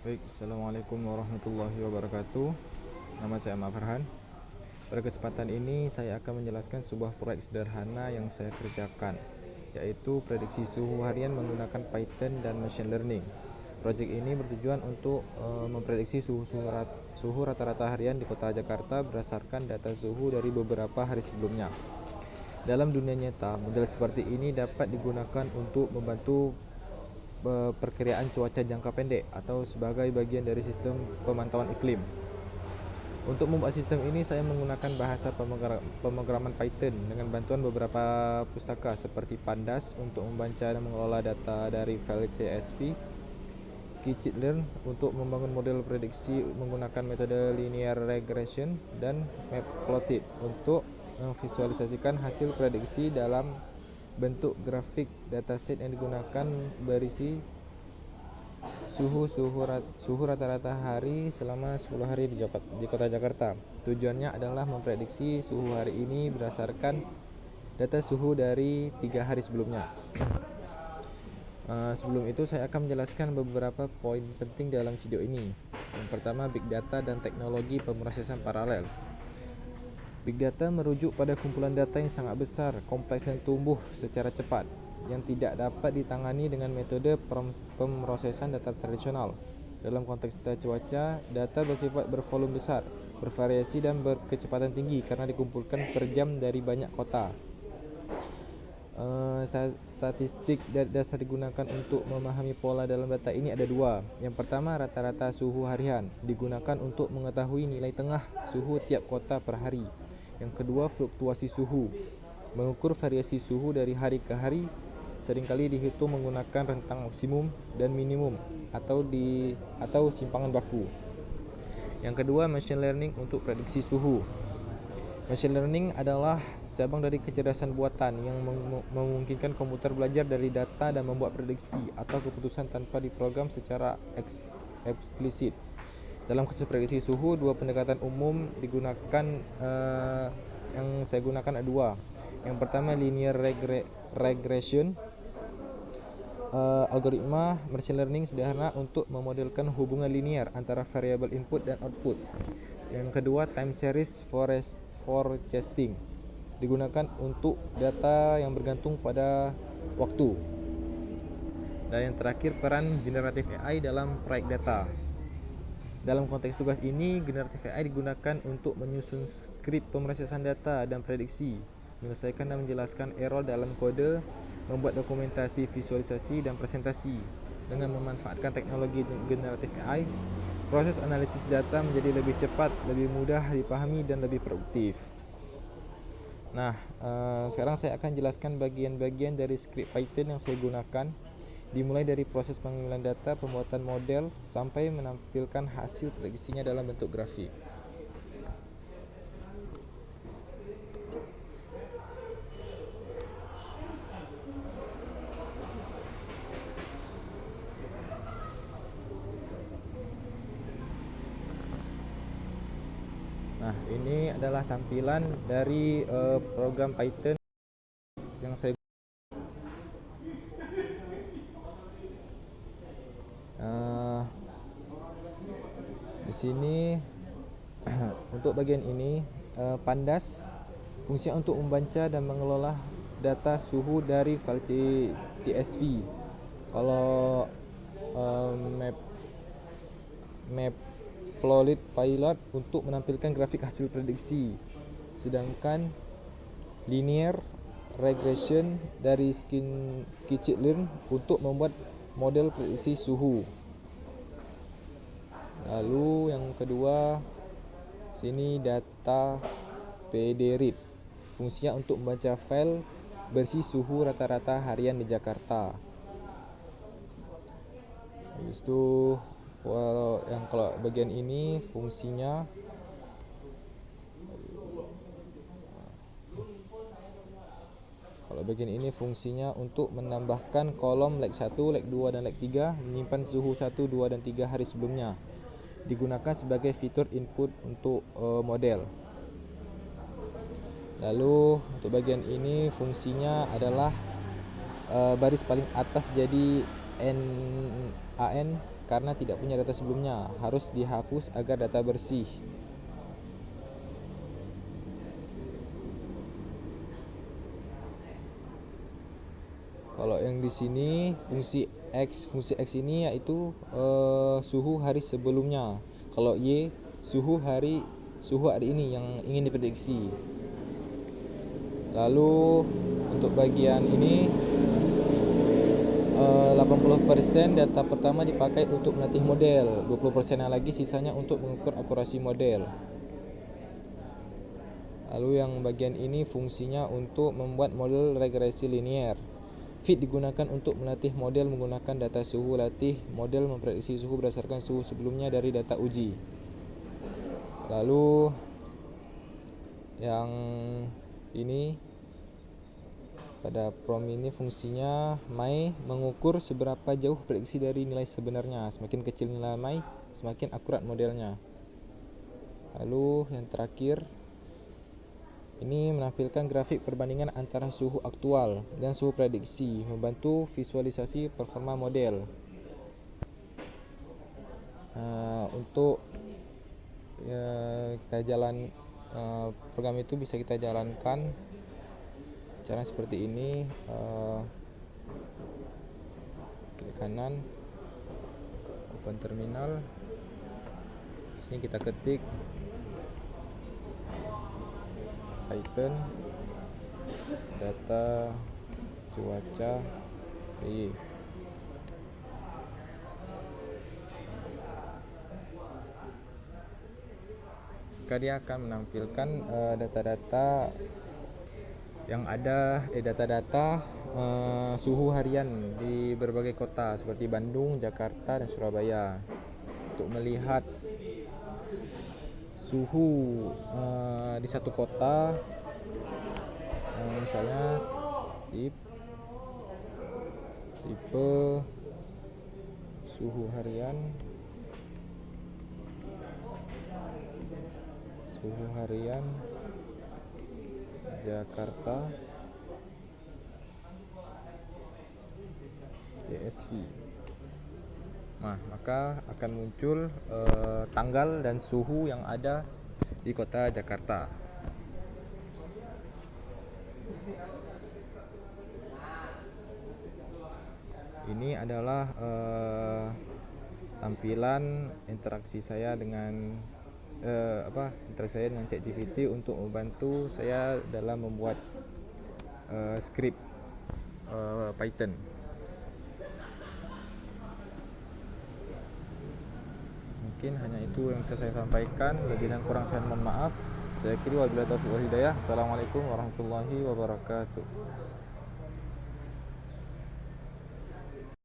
Baik, Assalamualaikum warahmatullahi wabarakatuh. Nama saya Ahmad Farhan. Pada kesempatan ini saya akan menjelaskan sebuah proyek sederhana yang saya kerjakan, yaitu prediksi suhu harian menggunakan Python dan machine learning. Proyek ini bertujuan untuk memprediksi suhu rata-rata harian di kota Jakarta berdasarkan data suhu dari beberapa hari sebelumnya. Dalam dunia nyata, model seperti ini dapat digunakan untuk membantu perkiraan cuaca jangka pendek atau sebagai bagian dari sistem pemantauan iklim. Untuk membuat sistem ini, saya menggunakan bahasa pemrograman Python dengan bantuan beberapa pustaka seperti Pandas untuk membaca dan mengelola data dari file CSV, Scikit-learn untuk membangun model prediksi menggunakan metode linear regression, dan Matplotlib untuk memvisualisasikan hasil prediksi dalam bentuk grafik. Dataset yang digunakan berisi suhu rata-rata hari selama 10 hari di kota Jakarta. Tujuannya adalah memprediksi suhu hari ini berdasarkan data suhu dari 3 hari sebelumnya. Sebelum itu saya akan menjelaskan beberapa poin penting dalam video ini. Yang pertama, Big Data dan teknologi pemrosesan paralel. Big Data merujuk pada kumpulan data yang sangat besar, kompleks dan tumbuh secara cepat, yang tidak dapat ditangani dengan metode pemrosesan data tradisional. Dalam konteks data cuaca, data bersifat bervolume besar, bervariasi dan berkecepatan tinggi karena dikumpulkan per jam dari banyak kota. Statistik dasar digunakan untuk memahami pola dalam data ini ada dua. Yang pertama, rata-rata suhu harian digunakan untuk mengetahui nilai tengah suhu tiap kota per hari. Yang kedua, fluktuasi suhu, mengukur variasi suhu dari hari ke hari, seringkali dihitung menggunakan rentang maksimum dan minimum atau simpangan baku. Yang kedua, machine learning untuk prediksi suhu. Machine learning adalah cabang dari kecerdasan buatan yang memungkinkan komputer belajar dari data dan membuat prediksi atau keputusan tanpa diprogram secara eksplisit. Dalam kasus prediksi suhu, dua pendekatan umum digunakan. Yang saya gunakan ada dua. Yang pertama, linear regression, algoritma machine learning sederhana untuk memodelkan hubungan linear antara variabel input dan output. Yang kedua, time series forecasting, digunakan untuk data yang bergantung pada waktu. Dan yang terakhir, peran generatif AI dalam proyek data. Dalam konteks tugas ini, generatif AI digunakan untuk menyusun skrip pemrosesan data dan prediksi, menyelesaikan dan menjelaskan error dalam kode, membuat dokumentasi, visualisasi, dan presentasi. Dengan memanfaatkan teknologi generatif AI, proses analisis data menjadi lebih cepat, lebih mudah dipahami, dan lebih produktif. Nah, sekarang saya akan jelaskan bagian-bagian dari skrip Python yang saya gunakan, dimulai dari proses pengambilan data, pembuatan model, sampai menampilkan hasil prediksinya dalam bentuk grafik. Nah, ini adalah tampilan dari program Python yang saya di sini. Untuk bagian ini, Pandas fungsinya untuk membaca dan mengelola data suhu dari file CSV. Kalau Matplotlib pilot untuk menampilkan grafik hasil prediksi. Sedangkan linear regression dari Scikit-learn untuk membuat model prediksi suhu. Lalu yang kedua, sini data pdread, fungsinya untuk membaca file berisi suhu rata-rata harian di Jakarta. Habis itu kalau bagian ini fungsinya untuk menambahkan kolom leg 1, leg 2, dan leg 3, menyimpan suhu 1, 2, dan 3 hari sebelumnya. Digunakan sebagai fitur input untuk model. Lalu untuk bagian ini fungsinya adalah baris paling atas jadi NaN, karena tidak punya data sebelumnya. Harus dihapus agar data bersih. Kalau yang di sini fungsi X ini yaitu suhu hari sebelumnya. Kalau Y suhu hari ini yang ingin diprediksi. Lalu untuk bagian ini 80% data pertama dipakai untuk melatih model, 20% yang lagi sisanya untuk mengukur akurasi model. Lalu yang bagian ini fungsinya untuk membuat model regresi linear. Fit digunakan untuk melatih model menggunakan data suhu latih. Model memprediksi suhu berdasarkan suhu sebelumnya dari data uji. Lalu yang ini pada prom ini fungsinya my mengukur seberapa jauh prediksi dari nilai sebenarnya. Semakin kecil nilai my, semakin akurat modelnya. Lalu yang terakhir ini menampilkan grafik perbandingan antara suhu aktual dan suhu prediksi, membantu visualisasi performa model. Untuk program itu bisa kita jalankan cara seperti ini. Klik kanan, open terminal. Sini kita ketik Python data cuaca PY. Maka dia akan menampilkan data-data yang ada data-data suhu harian di berbagai kota seperti Bandung, Jakarta, dan Surabaya. Untuk melihat suhu di satu kota, misalnya tipe suhu harian Jakarta CSV. Nah, maka akan muncul tanggal dan suhu yang ada di kota Jakarta. Ini adalah tampilan interaksi saya dengan ChatGPT untuk membantu saya dalam membuat skrip Python. Mungkin hanya itu yang bisa saya sampaikan. Lebih dan kurang saya mohon maaf. Saya akhiri wabillahi taufiq wal hidayah. Assalamualaikum warahmatullahi wabarakatuh.